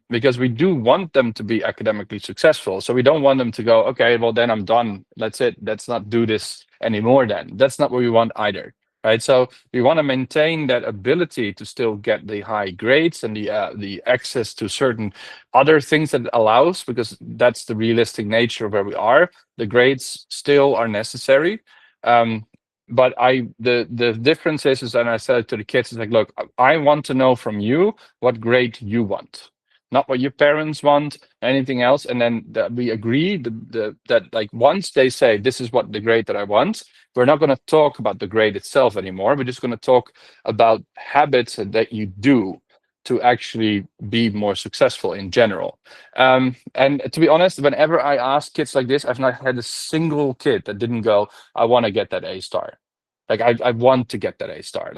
because we do want them to be academically successful. So we don't want them to go, okay, well then I'm done. That's it. Let's not do this anymore then. That's not what we want either. Right, so we want to maintain that ability to still get the high grades and the access to certain other things that it allows, because that's the realistic nature of where we are. The grades still are necessary, but the difference is, and I said it to the kids, is like, look, I want to know from you what grade you want, not what your parents want, anything else. And then we agree that like once they say this is what the grade that I want, we're not going to talk about the grade itself anymore. We're just going to talk about habits that you do to actually be more successful in general. And to be honest, whenever I ask kids like this, I've not had a single kid that didn't go, I want to get that A star. Like I want to get that A star.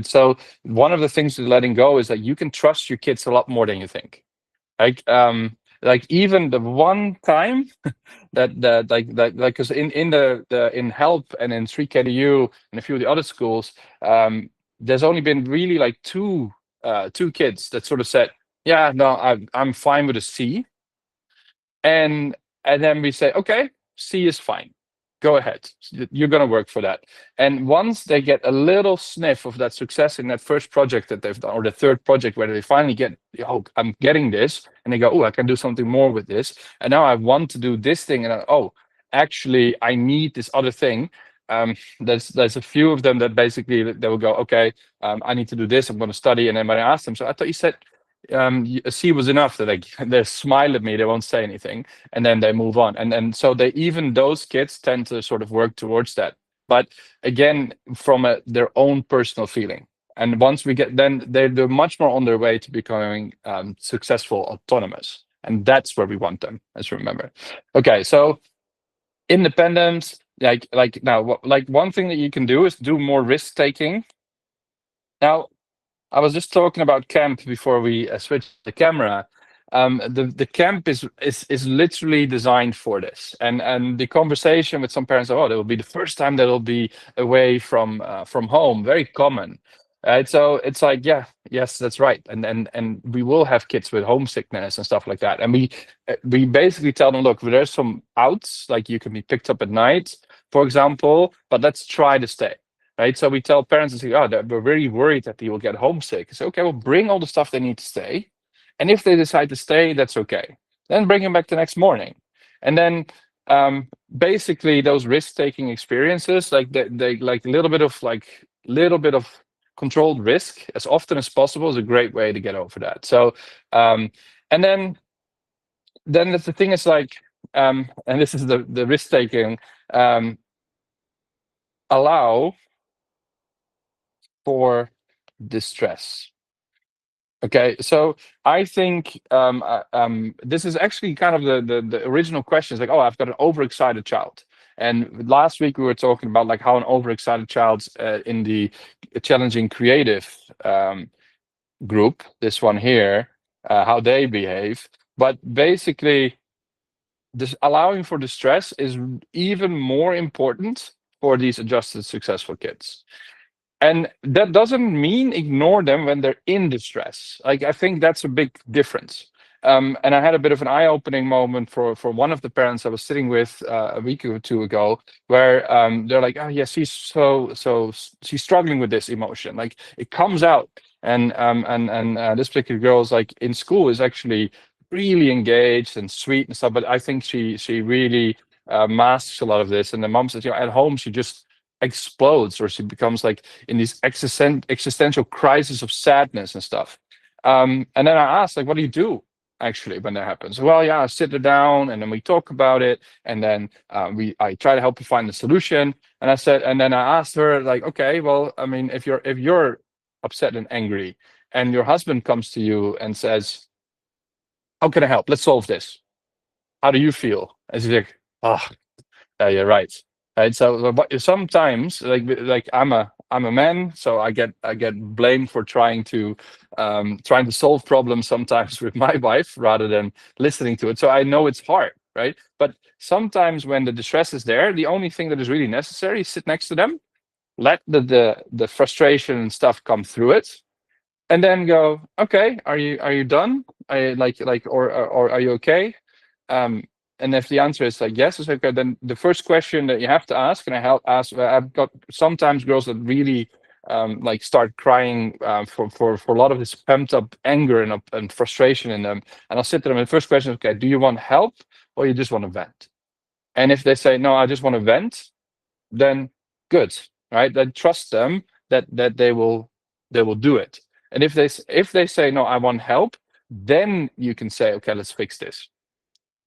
So one of the things with letting go is that you can trust your kids a lot more than you think. Like even the one time because in help and in 3KDU and a few of the other schools, there's only been really like two kids that sort of said, yeah, no, I'm fine with a C. And then we say, okay, C is fine. Go ahead. You're going to work for that. And once they get a little sniff of that success in that first project that they've done, or the third project where they finally get, oh, I'm getting this, and they go, oh, I can do something more with this. And now I want to do this thing, and actually, I need this other thing. There's a few of them that basically they will go, okay, I need to do this. I'm going to study. And then when I asked them, so I thought you said a C was enough, that they smile at me, they won't say anything, and then they move on. And so even those kids tend to sort of work towards that, but again, from their own personal feeling. And once we get, then they're much more on their way to becoming successful, autonomous, and that's where we want them, as you remember. Okay, so independence, like now, like one thing that you can do is do more risk taking. Now, I was just talking about camp before we switched the camera. The camp is literally designed for this, and the conversation with some parents, oh, that will be the first time that will be away from home, very common. Right, so it's like, yeah, yes, that's right, and we will have kids with homesickness and stuff like that, and we basically tell them, look, there's some outs, like you can be picked up at night, for example, but let's try to stay. Right, so we tell parents and say, oh, we're very worried that they will get homesick. So okay, well, bring all the stuff they need to stay, and if they decide to stay, that's okay. Then bring them back the next morning, and then basically those risk-taking experiences, like they like a little bit of controlled risk as often as possible, is a great way to get over that. So and then the thing is like, and this is the risk-taking, allow for distress. Okay, so I think this is actually kind of the original question. Is like, oh, I've got an overexcited child. And last week we were talking about like how an overexcited child in the challenging creative group, this one here, how they behave. But basically, this allowing for distress is even more important for these adjusted successful kids. And that doesn't mean ignore them when they're in distress. Like, I think that's a big difference. And I had a bit of an eye-opening moment for one of the parents I was sitting with a week or two ago, where they're like, oh yes, she's she's struggling with this emotion. Like, it comes out, and this particular girl is like in school is actually really engaged and sweet and stuff, but I think she really masks a lot of this. And the mom says, at home she just explodes, or she becomes like in this existential crisis of sadness and stuff. And then I asked, like, what do you do actually when that happens? Well, yeah, I sit her down and then we talk about it, and then I try to help her find the solution. And I said, and then I asked her, like, okay, well, I mean, if you're upset and angry, and your husband comes to you and says, how can I help? Let's solve this. How do you feel? As he's like, oh, yeah, you're right. Right. So but sometimes, like I'm a man, so I get blamed for trying to solve problems sometimes with my wife rather than listening to it. So I know it's hard, right? But sometimes when the distress is there, the only thing that is really necessary is sit next to them, let the frustration and stuff come through it, and then go, okay, are you done? Or are you okay? And if the answer is like yes, it's okay. Then the first question that you have to ask, and I've got sometimes girls that really like start crying for a lot of this pent up anger and frustration in them. And I'll sit to them, and the first question is, okay, do you want help or you just want to vent? And if they say no, I just want to vent, then good, right? Then trust them that they will do it. And if they say no, I want help, then you can say, okay, let's fix this.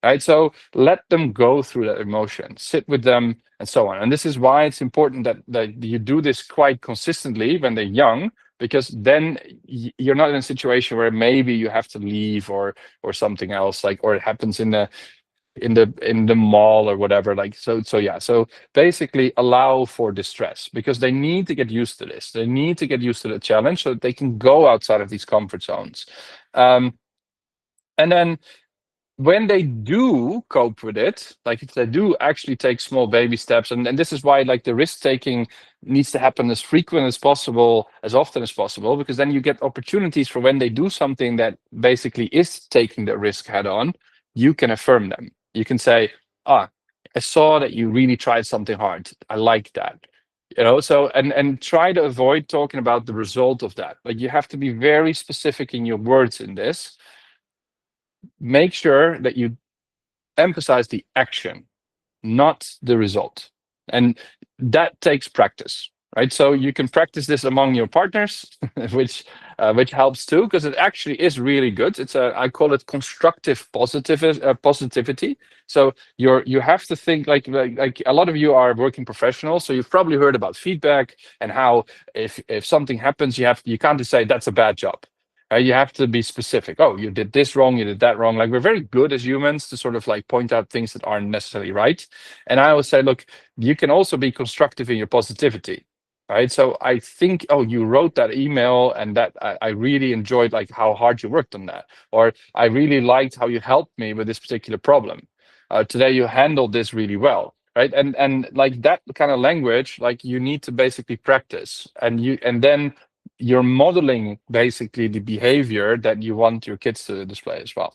Right, so let them go through that emotion, sit with them, and so on. And this is why it's important that you do this quite consistently when they're young, because then you're not in a situation where maybe you have to leave or something else, like, or it happens in the in the mall or whatever. Like so yeah. So basically allow for distress, because they need to get used to this. They need to get used to the challenge so that they can go outside of these comfort zones. And then when they do cope with it, like if they do actually take small baby steps, and this is why like the risk taking needs to happen as frequent as possible, as often as possible, because then you get opportunities for when they do something that basically is taking the risk head on, you can affirm them. You can say, ah, I saw that you really tried something hard. I like that. So and try to avoid talking about the result of that. Like you have to be very specific in your words in this. Make sure that you emphasize the action, not the result. And that takes practice, right? So you can practice this among your partners, which helps too, because it actually is really good. I call it constructive positivity. So you have to think like a lot of you are working professionals, so you've probably heard about feedback and how if something happens, you can't just say that's a bad job. You have to be specific. Oh, you did this wrong, you did that wrong. Like we're very good as humans to sort of like point out things that aren't necessarily right. And I always say, look, you can also be constructive in your positivity, right? So I think, oh, you wrote that email and that I really enjoyed like how hard you worked on that. Or I really liked how you helped me with this particular problem. Today you handled this really well. Right. And like that kind of language, like you need to basically practice, and then you're modeling basically the behavior that you want your kids to display as well.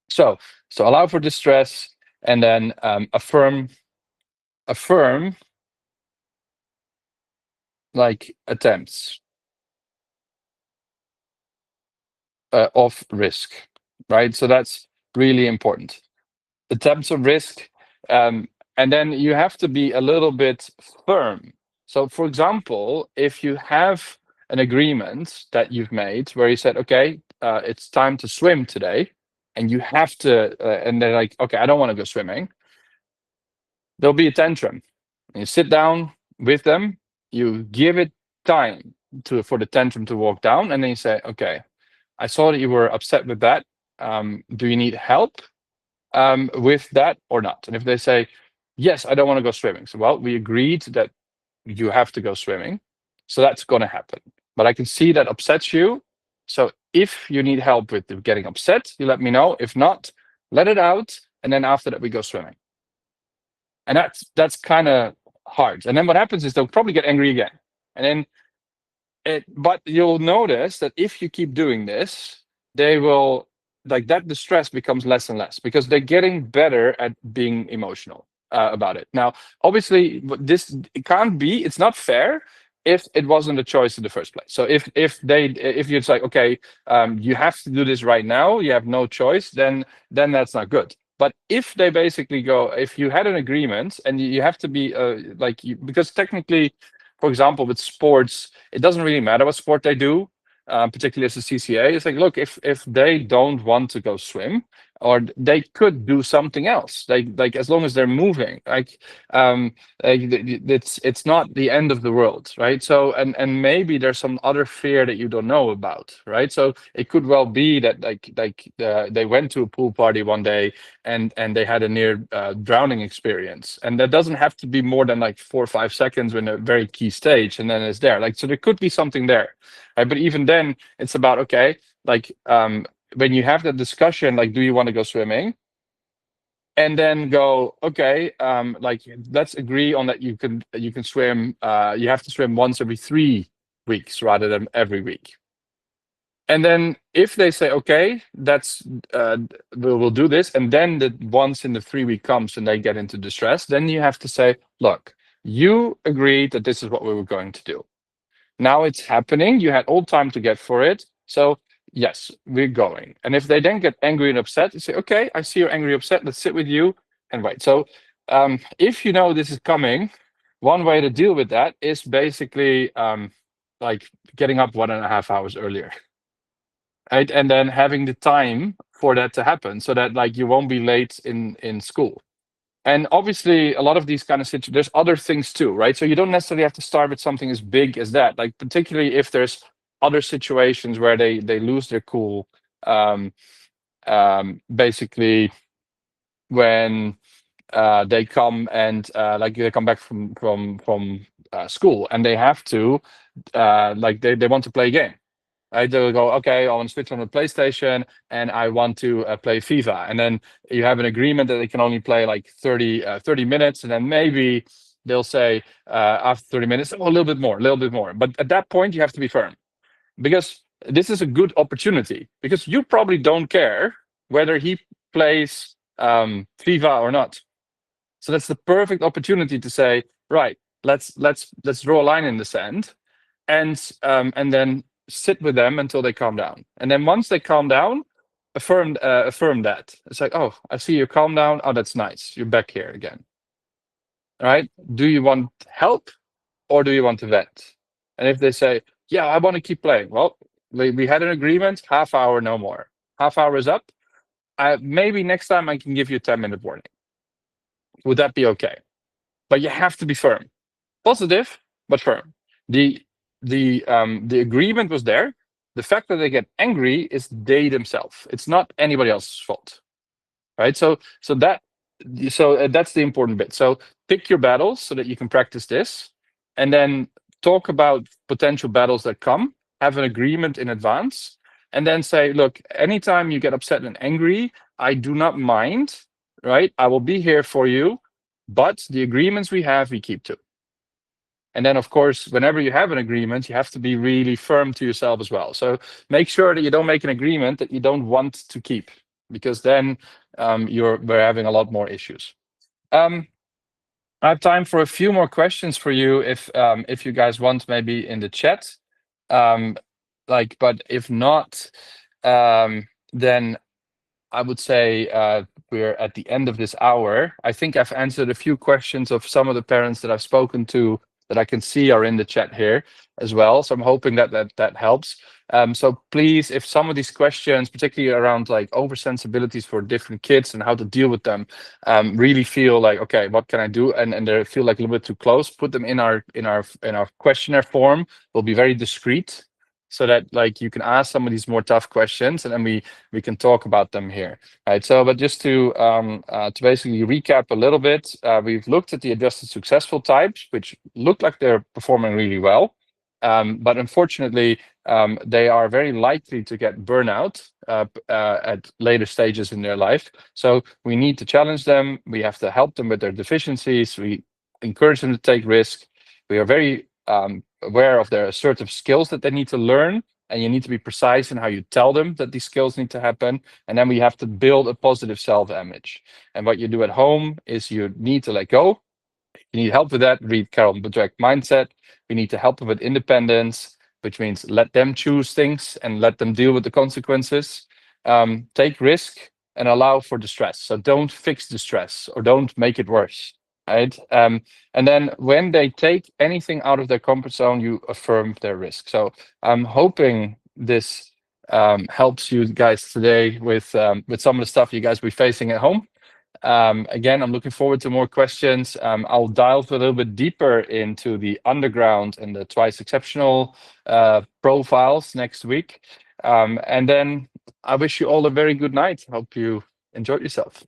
So allow for distress, and then affirm like attempts of risk, right? So that's really important. Attempts of risk, and then you have to be a little bit firm. So, for example, if you have an agreement that you've made where you said, okay, it's time to swim today, and you have to, and they're like, okay, I don't want to go swimming, there'll be a tantrum. And you sit down with them, you give it time for the tantrum to walk down, and then you say, okay, I saw that you were upset with that. Do you need help with that or not? And if they say, yes, I don't want to go swimming. So, well, we agreed that you have to go swimming. So that's going to happen. But I can see that upsets you. So if you need help with getting upset, you let me know. If not, let it out. And then after that, we go swimming. And that's kind of hard. And then what happens is they'll probably get angry again. And then but you'll notice that if you keep doing this, they will, like, that distress becomes less and less because they're getting better at being emotional about it. Now, obviously, it can't be. It's not fair if it wasn't a choice in the first place. So if you're like, okay, you have to do this right now, you have no choice, then that's not good. But if they basically go, if you had an agreement and you have to be because technically, for example, with sports, it doesn't really matter what sport they do, particularly as a CCA. It's like, look, if they don't want to go swim, or they could do something else. Like as long as they're moving, it's not the end of the world, right? So and maybe there's some other fear that you don't know about, right? So it could well be that they went to a pool party one day and they had a near drowning experience, and that doesn't have to be more than like 4 or 5 seconds in a very key stage, and then it's there. Like, so there could be something there, right? But even then, it's about, okay, like when you have that discussion, like, do you want to go swimming? And then go, okay, like, let's agree on that you can swim. You have to swim once every 3 weeks rather than every week. And then if they say, okay, that's we'll do this, and then once in the 3 week comes and they get into distress, then you have to say, look, you agreed that this is what we were going to do. Now it's happening. You had all time to get for it. So yes, we're going. And if they then get angry and upset, you say, okay, I see you're angry, upset. Let's sit with you and wait. So if you know this is coming, one way to deal with that is basically like getting up 1.5 hours earlier. Right? And then having the time for that to happen so that, like, you won't be late in school. And obviously, a lot of these kind of situations, there's other things too, right? So you don't necessarily have to start with something as big as that. Like, particularly if there's other situations where they lose their cool, basically, when they come and like they come back from school and they have to like they want to play a game. Right? They'll go, okay, I want to switch on the PlayStation and I want to play FIFA. And then you have an agreement that they can only play like 30 minutes. And then maybe they'll say after 30 minutes, oh, a little bit more, a little bit more. But at that point, you have to be firm because this is a good opportunity because you probably don't care whether he plays FIFA or not. So that's the perfect opportunity to say, right, let's draw a line in the sand and then sit with them until they calm down. And then once they calm down, affirm that. It's like, oh, I see you calm down. Oh, that's nice. You're back here again. All right. Do you want help or do you want to vent? And if they say, yeah, I want to keep playing. Well, we had an agreement, half hour, no more. Half hour is up. Maybe next time I can give you a 10-minute warning. Would that be okay? But you have to be firm. Positive, but firm. The agreement was there. The fact that they get angry is they themselves. It's not anybody else's fault, right? So that's the important bit. So pick your battles so that you can practice this, and then talk about potential battles that come. Have an agreement in advance, and then say, look, anytime you get upset and angry, I do not mind, right? I will be here for you, but the agreements we have, we keep to. And then, of course, whenever you have an agreement, you have to be really firm to yourself as well. So make sure that you don't make an agreement that you don't want to keep, because then we're having a lot more issues. I have time for a few more questions for you if you guys want, maybe in the chat. But if not, then I would say we're at the end of this hour. I think I've answered a few questions of some of the parents that I've spoken to that I can see are in the chat here as well. So I'm hoping that helps. So please, if some of these questions, particularly around like oversensibilities for different kids and how to deal with them, really feel like, okay, what can I do? And they feel like a little bit too close, put them in our questionnaire form. We'll be very discreet so that like you can ask some of these more tough questions and then we can talk about them here. Right. So, but just to basically recap a little bit, we've looked at the adjusted successful types, which look like they're performing really well. But unfortunately, they are very likely to get burnout at later stages in their life. So we need to challenge them. We have to help them with their deficiencies. We encourage them to take risk. We are very aware of their assertive skills that they need to learn. And you need to be precise in how you tell them that these skills need to happen. And then we have to build a positive self-image. And what you do at home is you need to let go. You need help with that. Read Carol Dweck's Mindset. We need to help them with independence, which means let them choose things and let them deal with the consequences. Take risk and allow for the stress. So don't fix the stress or don't make it worse. Right. And then when they take anything out of their comfort zone, you affirm their risk. So I'm hoping this helps you guys today with some of the stuff you guys will be facing at home. Again, I'm looking forward to more questions. I'll dive a little bit deeper into the underground and the twice exceptional profiles next week. And then I wish you all a very good night. Hope you enjoyed yourself.